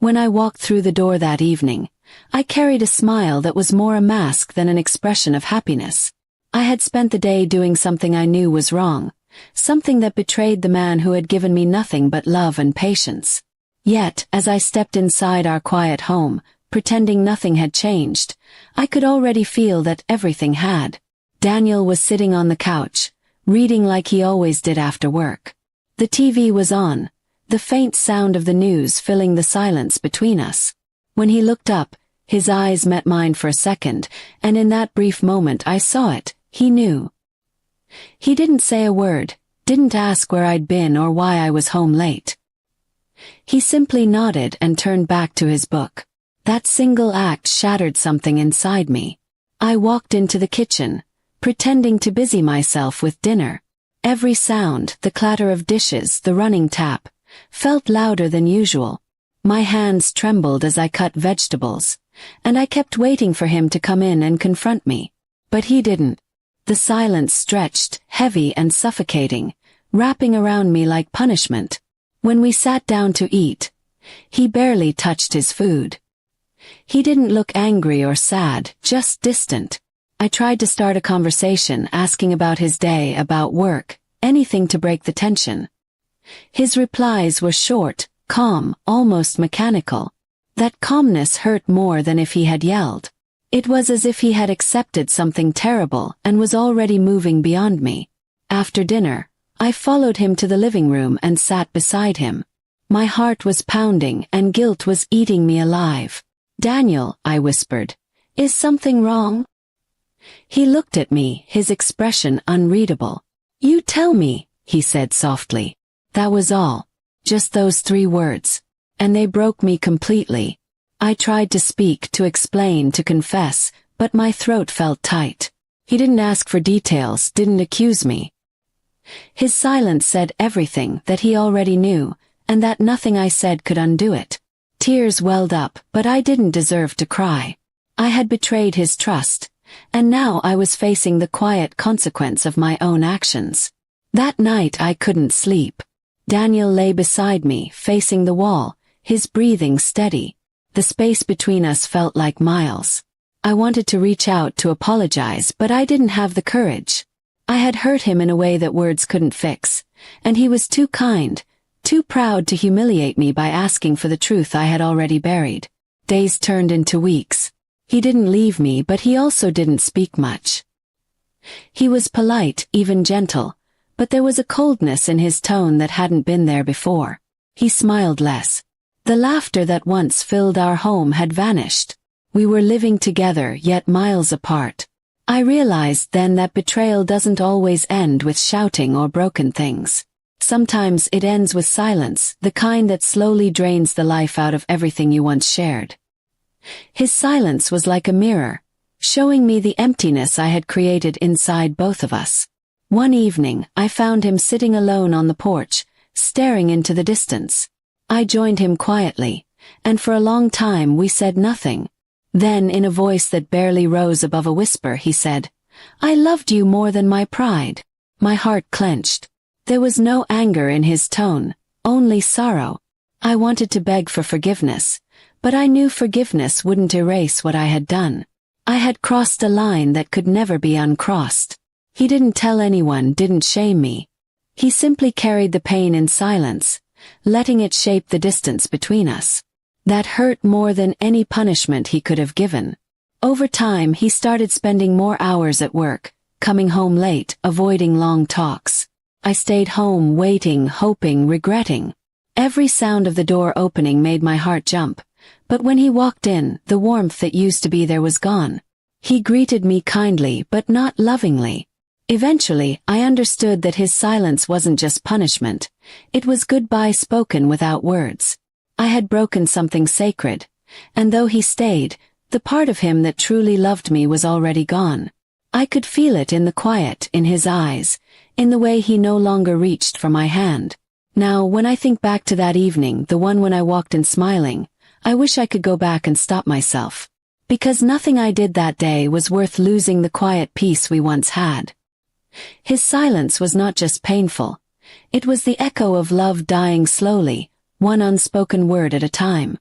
When I walked through the door that evening, I carried a smile that was more a mask than an expression of happiness. I had spent the day doing something I knew was wrong, something that betrayed the man who had given me nothing but love and patience. Yet, as I stepped inside our quiet home, pretending nothing had changed, I could already feel that everything had. Daniel was sitting on the couch, reading like he always did after work. The TV was on, the faint sound of the news filling the silence between us. When he looked up, his eyes met mine for a second, and in that brief moment I saw it. He knew. He didn't say a word, didn't ask where I'd been or why I was home late. He simply nodded and turned back to his book. That single act shattered something inside me. I walked into the kitchen, pretending to busy myself with dinner. Every sound, the clatter of dishes, the running tap, felt louder than usual. My hands trembled as I cut vegetables, and I kept waiting for him to come in and confront me. But he didn't. The silence stretched, heavy and suffocating, wrapping around me like punishment. When we sat down to eat, he barely touched his food. He didn't look angry or sad, just distant. I tried to start a conversation, asking about his day, about work, anything to break the tension. His replies were short, calm, almost mechanical. That calmness hurt more than if he had yelled. It was as if he had accepted something terrible and was already moving beyond me. After dinner, I followed him to the living room and sat beside him. My heart was pounding and guilt was eating me alive. "Daniel," I whispered, "is something wrong?" He looked at me, his expression unreadable. "You tell me," he said softly. That was all. Just those 3 words. And they broke me completely. I tried to speak, to explain, to confess, but my throat felt tight. He didn't ask for details, didn't accuse me. His silence said everything that he already knew, and that nothing I said could undo it. Tears welled up, but I didn't deserve to cry. I had betrayed his trust, and now I was facing the quiet consequence of my own actions. That night I couldn't sleep. Daniel lay beside me, facing the wall, his breathing steady. The space between us felt like miles. I wanted to reach out to apologize, but I didn't have the courage. I had hurt him in a way that words couldn't fix, and he was too kind, too proud to humiliate me by asking for the truth I had already buried. Days turned into weeks. He didn't leave me, but he also didn't speak much. He was polite, even gentle, but there was a coldness in his tone that hadn't been there before. He smiled less. The laughter that once filled our home had vanished. We were living together, yet miles apart. I realized then that betrayal doesn't always end with shouting or broken things. Sometimes it ends with silence, the kind that slowly drains the life out of everything you once shared. His silence was like a mirror, showing me the emptiness I had created inside both of us. One evening, I found him sitting alone on the porch, staring into the distance. I joined him quietly, and for a long time we said nothing. Then, in a voice that barely rose above a whisper, he said, "I loved you more than my pride." My heart clenched. There was no anger in his tone, only sorrow. I wanted to beg for forgiveness, but I knew forgiveness wouldn't erase what I had done. I had crossed a line that could never be uncrossed. He didn't tell anyone, didn't shame me. He simply carried the pain in silence, letting it shape the distance between us. That hurt more than any punishment he could have given. Over time, he started spending more hours at work, coming home late, avoiding long talks. I stayed home, waiting, hoping, regretting. Every sound of the door opening made my heart jump, but when he walked in, the warmth that used to be there was gone. He greeted me kindly, but not lovingly. Eventually, I understood that his silence wasn't just punishment. It was goodbye spoken without words. I had broken something sacred, and though he stayed, the part of him that truly loved me was already gone. I could feel it in the quiet, in his eyes, in the way he no longer reached for my hand. Now, when I think back to that evening, the one when I walked in smiling, I wish I could go back and stop myself. Because nothing I did that day was worth losing the quiet peace we once had. His silence was not just painful. It was the echo of love dying slowly, one unspoken word at a time.